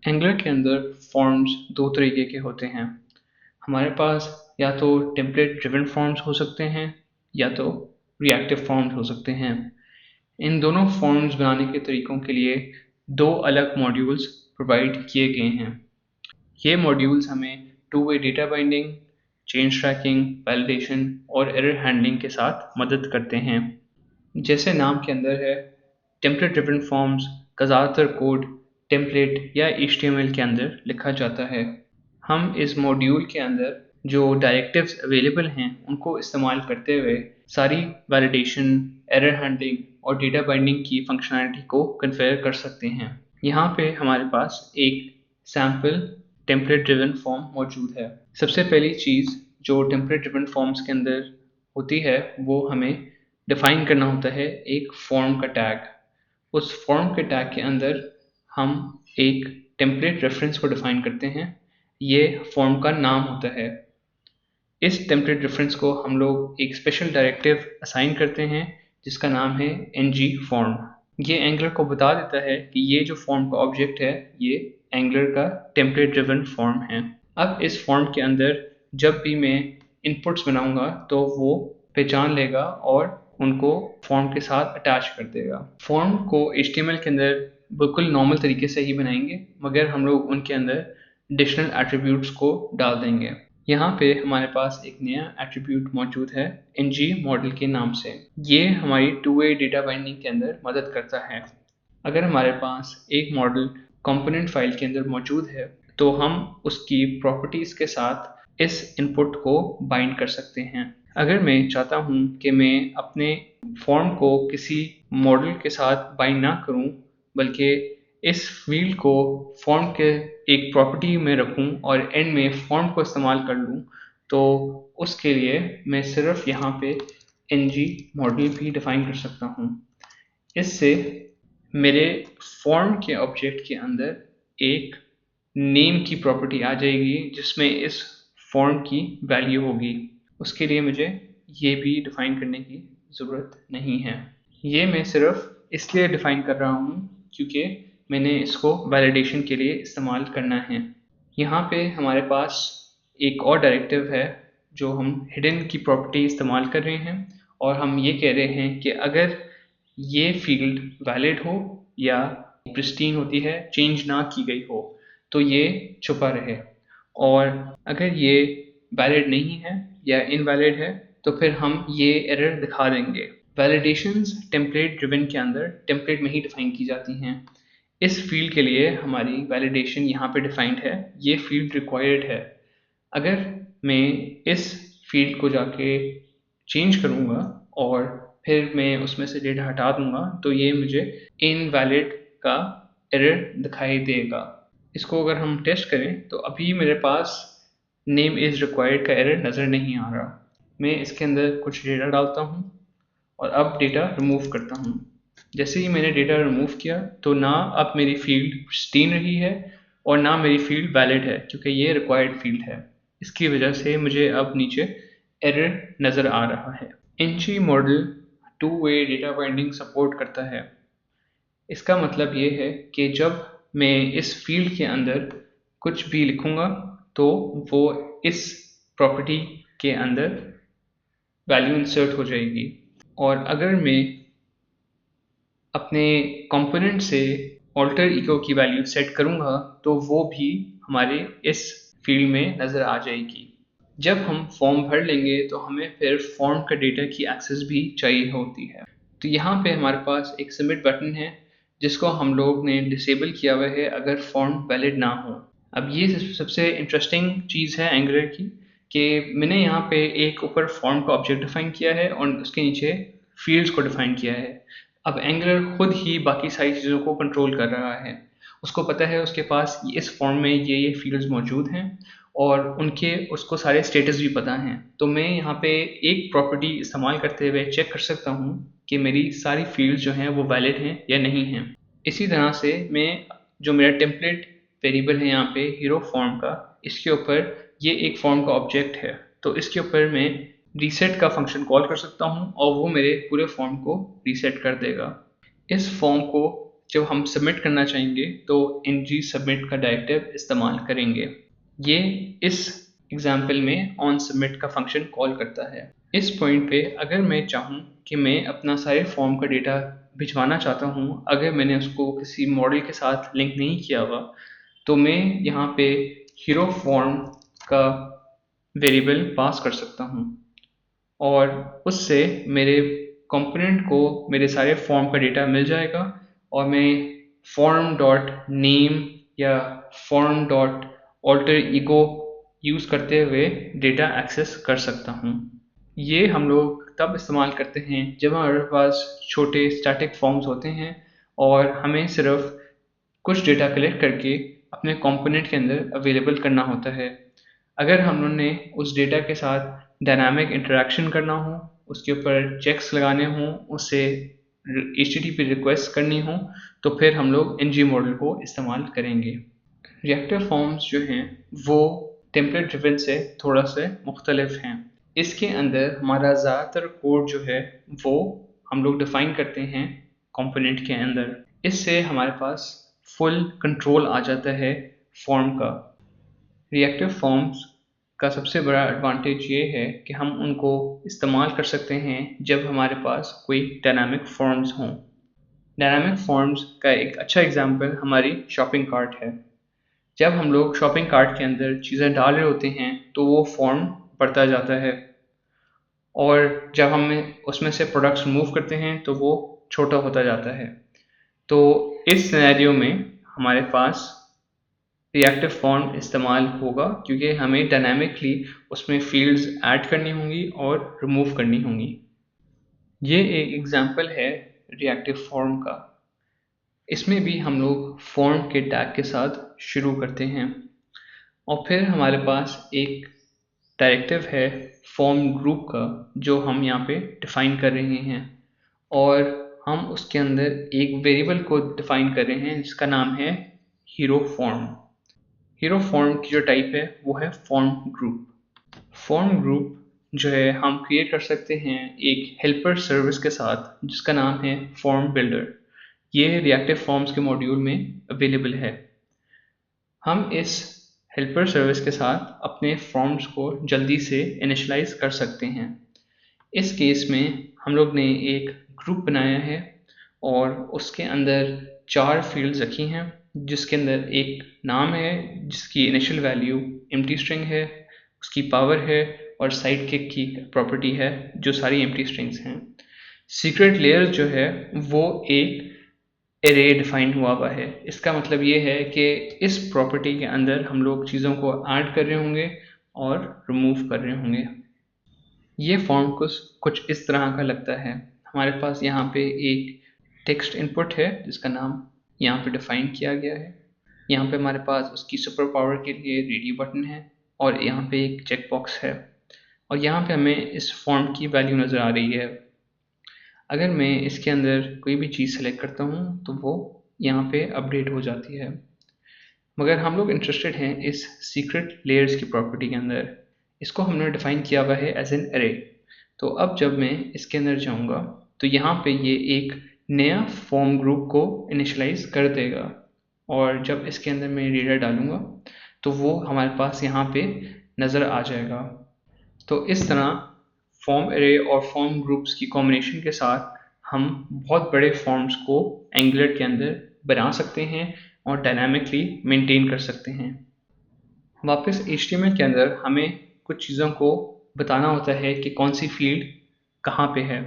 Angular के अंदर forms दो तरीके के होते हैं। हमारे पास या तो टेम्पलेट ड्रिवन फॉर्म्स हो सकते हैं या तो रिएक्टिव फॉर्म्स हो सकते हैं। इन दोनों फॉर्म्स बनाने के तरीकों के लिए दो अलग मॉड्यूल्स प्रोवाइड किए गए हैं। ये मॉड्यूल्स हमें two way data binding, change tracking, validation और एरर हैंडलिंग के साथ मदद करते हैं। जैसे नाम के अंदर है, टेम्पलेट ड्रिवन फॉर्म्स का ज़्यादातर कोड टेम्पलेट या HTML के अंदर लिखा जाता है। हम इस मॉड्यूल के अंदर जो डायरेक्टिव्स अवेलेबल हैं उनको इस्तेमाल करते हुए सारी वैलिडेशन, एरर हैंडलिंग और डेटा बाइंडिंग की फंक्शनैलिटी को कन्फिगर कर सकते हैं। यहाँ पे हमारे पास एक सैम्पल टेम्पलेट ड्रिवन फॉर्म मौजूद है। सबसे पहली चीज़ जो टेम्पलेट ड्रिवन फॉर्म्स के अंदर होती है वो हमें डिफाइन करना होता है एक फॉर्म का टैग। उस फॉर्म के टैग के अंदर हम एक टेम्पलेट रेफरेंस को डिफाइन करते हैं। ये फॉर्म का नाम होता है। इस टेम्पलेट रेफरेंस को हम लोग एक स्पेशल डायरेक्टिव असाइन करते हैं जिसका नाम है ng फॉर्म। ये एंगुलर को बता देता है कि ये जो फॉर्म का ऑब्जेक्ट है ये एंगुलर का टेम्पलेट ड्रिवन फॉर्म है। अब इस फॉर्म के अंदर जब भी मैं इनपुट्स बनाऊंगा तो वो पहचान लेगा और उनको फॉर्म के साथ अटैच कर देगा। फॉर्म को HTML के अंदर बिल्कुल नॉर्मल तरीके से ही बनाएंगे, मगर हम लोग उनके अंदर एडिशनल एट्रीब्यूट्स को डाल देंगे। यहाँ पे हमारे पास एक नया एट्रीब्यूट मौजूद है ng मॉडल के नाम से। ये हमारी टू वे डेटा बाइंडिंग के अंदर मदद करता है। अगर हमारे पास एक मॉडल कंपोनेंट फाइल के अंदर मौजूद है तो हम उसकी प्रॉपर्टीज़ के साथ इस इनपुट को बाइंड कर सकते हैं। अगर मैं चाहता हूँ कि मैं अपने फॉर्म को किसी मॉडल के साथ बाइंड ना करूँ बल्कि इस फील्ड को फॉर्म के एक प्रॉपर्टी में रखूं और एंड में फॉर्म को इस्तेमाल कर लूं, तो उसके लिए मैं सिर्फ यहाँ पे ng मॉडल भी डिफाइन कर सकता हूँ। इससे मेरे फॉर्म के ऑब्जेक्ट के अंदर एक नेम की प्रॉपर्टी आ जाएगी जिसमें इस फॉर्म की वैल्यू होगी। उसके लिए मुझे ये भी डिफाइन करने की ज़रूरत नहीं है। ये मैं सिर्फ इसलिए डिफाइन कर रहा हूँ क्योंकि मैंने इसको वैलिडेशन के लिए इस्तेमाल करना है। यहाँ पे हमारे पास एक और डायरेक्टिव है जो हम हिडन की प्रॉपर्टी इस्तेमाल कर रहे हैं और हम ये कह रहे हैं कि अगर ये फील्ड वैलिड हो या प्रिस्टीन होती है, चेंज ना की गई हो, तो ये छुपा रहे, और अगर ये वैलिड नहीं है या इनवैलिड है तो फिर हम ये एरर दिखा देंगे। वैलिडेशंस टेम्पलेट ड्रिवन के अंदर टेम्पलेट में ही डिफाइन की जाती हैं। इस फील्ड के लिए हमारी वैलिडेशन यहाँ पे डिफाइंड है, ये फील्ड रिक्वायर्ड है। अगर मैं इस फील्ड को जाके चेंज करूँगा और फिर मैं उसमें से डेटा हटा दूंगा तो ये मुझे इनवैलिड का एरर दिखाई देगा। इसको अगर हम टेस्ट करें तो अभी मेरे पास नेम इज़ रिक्वायर्ड का एरर नज़र नहीं आ रहा। मैं इसके अंदर कुछ डेटा डालता हूँ और अब डेटा रिमूव करता हूँ। जैसे ही मैंने डेटा रिमूव किया तो ना अब मेरी फील्ड प्रिस्टीन रही है और ना मेरी फील्ड वैलिड है क्योंकि ये रिक्वायर्ड फील्ड है। इसकी वजह से मुझे अब नीचे एरर नज़र आ रहा है। ng model to way data binding support करता है। इसका मतलब ये है कि जब मैं इस फील्ड के अंदर कुछ भी लिखूँगा तो वो इस प्रॉपर्टी के अंदर वैल्यू इंसर्ट हो जाएगी, और अगर मैं अपने कंपोनेंट से ऑल्टर इको की वैल्यू सेट करूँगा तो वो भी हमारे इस फील्ड में नज़र आ जाएगी। जब हम फॉर्म भर लेंगे तो हमें फिर फॉर्म का डेटा की एक्सेस भी चाहिए होती है। तो यहाँ पे हमारे पास एक सबमिट बटन है जिसको हम लोग ने डिसेबल किया हुआ है अगर फॉर्म वैलिड ना हो। अब ये सबसे इंटरेस्टिंग चीज़ है एंगुलर की कि मैंने यहाँ पे एक ऊपर फॉर्म का ऑब्जेक्ट डिफाइन किया है और उसके नीचे फील्ड्स को डिफाइन किया है। अब एंगुलर खुद ही बाकी सारी चीज़ों को कंट्रोल कर रहा है। उसको पता है उसके पास इस फॉर्म में ये फील्ड्स मौजूद हैं और उनके उसको सारे स्टेटस भी पता हैं। तो मैं यहाँ पे एक प्रॉपर्टी इस्तेमाल करते हुए चेक कर सकता हूँ कि मेरी सारी फील्ड्स जो हैं वो वैलिड हैं या नहीं हैं। इसी तरह से मैं जो मेरा टेम्पलेट वेरिएबल है यहाँ पे हीरो फॉर्म का, इसके ऊपर ये एक फॉर्म का ऑब्जेक्ट है, तो इसके ऊपर मैं रीसेट का फंक्शन कॉल कर सकता हूँ और वो मेरे पूरे फॉर्म को रीसेट कर देगा। इस फॉर्म को जब हम सबमिट करना चाहेंगे तो ng submit का डायरेक्टिव इस्तेमाल करेंगे। ये इस एग्जाम्पल में ऑन सबमिट का फंक्शन कॉल करता है। इस पॉइंट पे अगर मैं चाहूँ कि मैं अपना सारे फॉर्म का डेटा भिजवाना चाहता हूँ, अगर मैंने उसको किसी मॉडल के साथ लिंक नहीं किया हुआ, तो मैं यहाँ पे हीरो फॉर्म का वेरिएबल पास कर सकता हूँ और उससे मेरे कंपोनेंट को मेरे सारे फॉर्म का डेटा मिल जाएगा और मैं फॉर्म डॉट नेम या form dot alter ego use करते हुए डेटा एक्सेस कर सकता हूँ। ये हम लोग तब इस्तेमाल करते हैं जब हमारे पास छोटे स्टैटिक फॉर्म्स होते हैं और हमें सिर्फ कुछ डेटा कलेक्ट करके अपने कंपोनेंट के अंदर अवेलेबल करना होता है। अगर हमने उस डेटा के साथ डायनामिक इंटरेक्शन करना हो, उसके ऊपर चेक्स लगाने हों, उससे HTTP रिक्वेस्ट करनी हो, तो फिर हम लोग ng मॉडल को इस्तेमाल करेंगे। रिएक्टिव फॉर्म्स जो हैं वो टेम्पलेट ड्रिवन से थोड़ा से मुख्तलिफ हैं। इसके अंदर हमारा ज़्यादातर कोड जो है वो हम लोग डिफ़ाइन करते हैं कंपोनेंट के अंदर। इससे हमारे पास फुल कंट्रोल आ जाता है फॉर्म का। रिएक्टिव फॉर्म्स का सबसे बड़ा एडवांटेज ये है कि हम उनको इस्तेमाल कर सकते हैं जब हमारे पास कोई डायनामिक फॉर्म्स हों। डायनामिक फॉर्म्स का एक अच्छा एग्जांपल हमारी शॉपिंग कार्ट है। जब हम लोग शॉपिंग कार्ट के अंदर चीज़ें डाल रहे होते हैं तो वो फॉर्म बढ़ता जाता है और जब हम उसमें से प्रोडक्ट्स रिमूव करते हैं तो वो छोटा होता जाता है। तो इस सिनेरियो में हमारे पास रिएक्टिव फॉर्म इस्तेमाल होगा क्योंकि हमें डायनामिकली उसमें फील्ड्स ऐड करनी होंगी और रिमूव करनी होंगी। ये एक एग्जांपल है रिएक्टिव फॉर्म का। इसमें भी हम लोग फॉर्म के टैग के साथ शुरू करते हैं और फिर हमारे पास एक डायरेक्टिव है फॉर्म ग्रुप का जो हम यहाँ पे डिफ़ाइन कर रहे हैं और हम उसके अंदर एक वेरिएबल को डिफ़ाइन कर रहे हैं जिसका नाम है हीरो फॉर्म। हीरो फॉर्म की जो टाइप है वो है फॉर्म ग्रुप। फॉर्म ग्रुप जो है हम क्रिएट कर सकते हैं एक हेल्पर सर्विस के साथ जिसका नाम है फॉर्म बिल्डर। ये रिएक्टिव फॉर्म्स के मॉड्यूल में अवेलेबल है। हम इस हेल्पर सर्विस के साथ अपने फॉर्म्स को जल्दी से इनिशियलाइज कर सकते हैं। इस केस में हम लोग ने एक ग्रुप बनाया है और उसके अंदर 4 फील्ड्स रखी हैं जिसके अंदर एक नाम है जिसकी इनिशियल वैल्यू एम्प्टी स्ट्रिंग है, उसकी पावर है और साइड किक की प्रॉपर्टी है जो सारी एम्प्टी स्ट्रिंग्स हैं। सीक्रेट लेयर जो है वो एक एरे डिफाइन हुआ है। इसका मतलब ये है कि इस प्रॉपर्टी के अंदर हम लोग चीज़ों को ऐड कर रहे होंगे और रिमूव कर रहे होंगे। ये फॉर्म कुछ इस तरह का लगता है। हमारे पास यहाँ पे एक टेक्स्ट इनपुट है जिसका नाम यहाँ पे डिफाइन किया गया है। यहाँ पे हमारे पास उसकी सुपर पावर के लिए रेडियो बटन है और यहाँ पे एक चेक बॉक्स है और यहाँ पे हमें इस फॉर्म की वैल्यू नज़र आ रही है। अगर मैं इसके अंदर कोई भी चीज़ सेलेक्ट करता हूँ तो वो यहाँ पे अपडेट हो जाती है। मगर हम लोग इंटरेस्टेड हैं इस सीक्रेट लेयर्स की प्रॉपर्टी के अंदर। इसको हमने डिफ़ाइन किया हुआ है एज एन एरे। तो अब जब मैं इसके अंदर जाऊँगा तो यहाँ पे ये एक नया फॉर्म ग्रुप को इनिशियलाइज कर देगा और जब इसके अंदर मैं डेटा डालूँगा तो वो हमारे पास यहाँ पे नज़र आ जाएगा। तो इस तरह फॉर्म एरे और फॉर्म ग्रुप्स की कॉम्बिनेशन के साथ हम बहुत बड़े फॉर्म्स को एंगुलर के अंदर बना सकते हैं और डायनामिकली मेंटेन कर सकते हैं। वापस HTML के अंदर हमें कुछ चीज़ों को बताना होता है कि कौन सी फील्ड कहाँ पे है।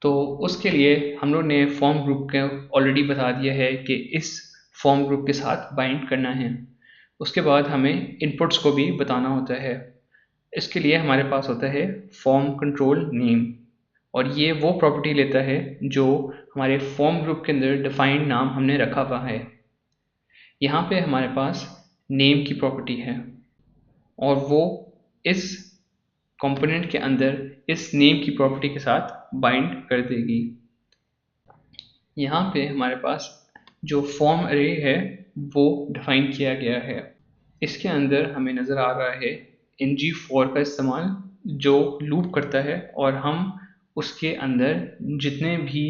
तो उसके लिए हम लोग ने फॉर्म ग्रुप को ऑलरेडी बता दिया है कि इस फॉर्म ग्रुप के साथ बाइंड करना है। उसके बाद हमें इनपुट्स को भी बताना होता है। इसके लिए हमारे पास होता है फॉर्म कंट्रोल नेम और ये वो प्रॉपर्टी लेता है जो हमारे फॉर्म ग्रुप के अंदर डिफाइंड नाम हमने रखा हुआ है। यहाँ पे हमारे पास नेम की प्रॉपर्टी है और वो इस कंपोनेंट के अंदर इस नेम की प्रॉपर्टी के साथ बाइंड कर देगी। यहाँ पे हमारे पास जो फॉर्म अरे है वो डिफाइन किया गया है। इसके अंदर हमें नज़र आ रहा है ng4 का इस्तेमाल जो लूप करता है और हम उसके अंदर जितने भी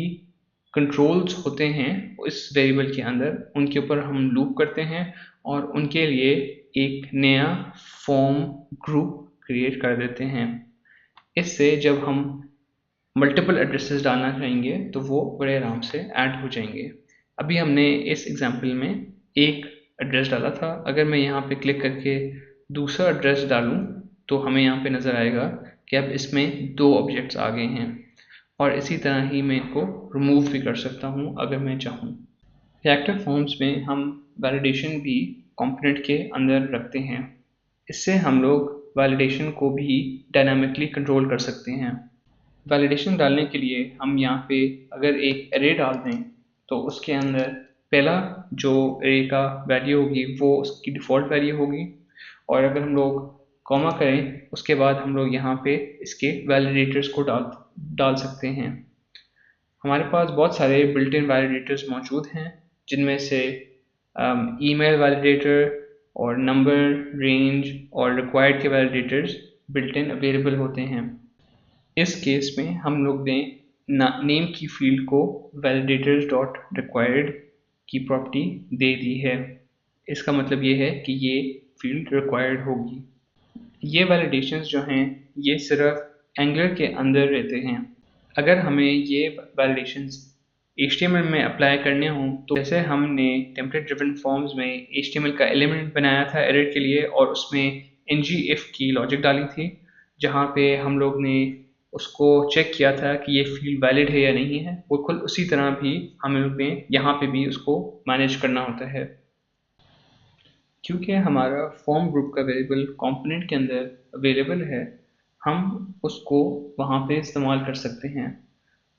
कंट्रोल्स होते हैं इस वेरिएबल के अंदर, उनके ऊपर हम लूप करते हैं और उनके लिए एक नया फॉर्म ग्रुप क्रिएट कर देते हैं। इससे जब हम मल्टीपल एड्रेसेस डालना चाहेंगे तो वो बड़े आराम से ऐड हो जाएंगे। अभी हमने इस एग्जांपल में एक एड्रेस डाला था। अगर मैं यहाँ पे क्लिक करके दूसरा एड्रेस डालूँ तो हमें यहाँ पे नज़र आएगा कि अब इसमें 2 ऑब्जेक्ट्स आ गए हैं, और इसी तरह ही मैं इनको रिमूव भी कर सकता हूँ अगर मैं चाहूँ। रिएक्टिव फॉर्म्स में हम वैलिडेशन भी कंपोनेंट के अंदर रखते हैं। इससे हम लोग वैलिडेशन को भी डायनामिकली कंट्रोल कर सकते हैं। वैलिडेशन डालने के लिए हम यहाँ पे अगर एक एरे डाल दें तो उसके अंदर पहला जो एरे का वैल्यू होगी वो उसकी डिफ़ॉल्ट वैल्यू होगी, और अगर हम लोग कॉमा करें उसके बाद हम लोग यहाँ पे इसके वैलिडेटर्स को डाल सकते हैं। हमारे पास बहुत सारे बिल्ट इन वैलिडेटर्स मौजूद हैं, जिनमें से ईमेल वैलिडेटर और नंबर, रेंज और रिक्वायर्ड के वैलिडेटर्स बिल्ट इन अवेलेबल होते हैं। इस केस में हम लोग ने नेम की फील्ड को validators डॉट रिक्वायर्ड की प्रॉपर्टी दे दी है। इसका मतलब ये है कि ये फील्ड रिक्वायर्ड होगी। ये वैलिडेशंस जो हैं ये सिर्फ एंगुलर के अंदर रहते हैं। अगर हमें ये वैलिडेशंस HTML में अप्लाई करने हों तो जैसे हमने टेम्पलेट ड्रिवन फॉर्म्स में HTML का एलिमेंट बनाया था एरर के लिए और उसमें ngIf की लॉजिक डाली थी, जहाँ पे हम लोग ने उसको चेक किया था कि ये फील्ड वैलिड है या नहीं है, बिल्कुल उसी तरह भी हम लोग ने यहाँ पे भी उसको मैनेज करना होता है। क्योंकि हमारा फॉर्म ग्रुप का वेरिएबल कंपोनेंट के अंदर अवेलेबल है, हम उसको वहाँ पे इस्तेमाल कर सकते हैं।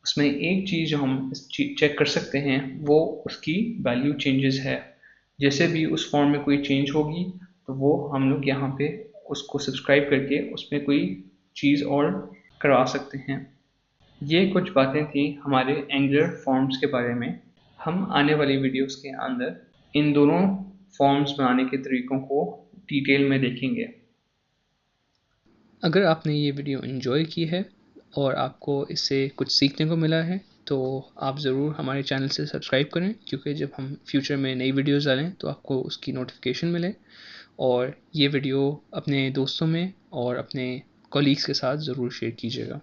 उसमें एक चीज़ जो हम चेक कर सकते हैं वो उसकी वैल्यू चेंजेस है। जैसे भी उस फॉर्म में कोई चेंज होगी तो वो हम लोग यहाँ पे उसको सब्सक्राइब करके उसमें कोई चीज़ और करवा सकते हैं। ये कुछ बातें थी हमारे एंगुलर फॉर्म्स के बारे में। हम आने वाली वीडियोस के अंदर इन दोनों फॉर्म्स बनाने के तरीक़ों को डिटेल में देखेंगे। अगर आपने ये वीडियो एंजॉय की है और आपको इससे कुछ सीखने को मिला है तो आप ज़रूर हमारे चैनल से सब्सक्राइब करें, क्योंकि जब हम फ्यूचर में नई वीडियोस डालें तो आपको उसकी नोटिफिकेशन मिले। और ये वीडियो अपने दोस्तों में और अपने कॉलीग्स के साथ ज़रूर शेयर कीजिएगा।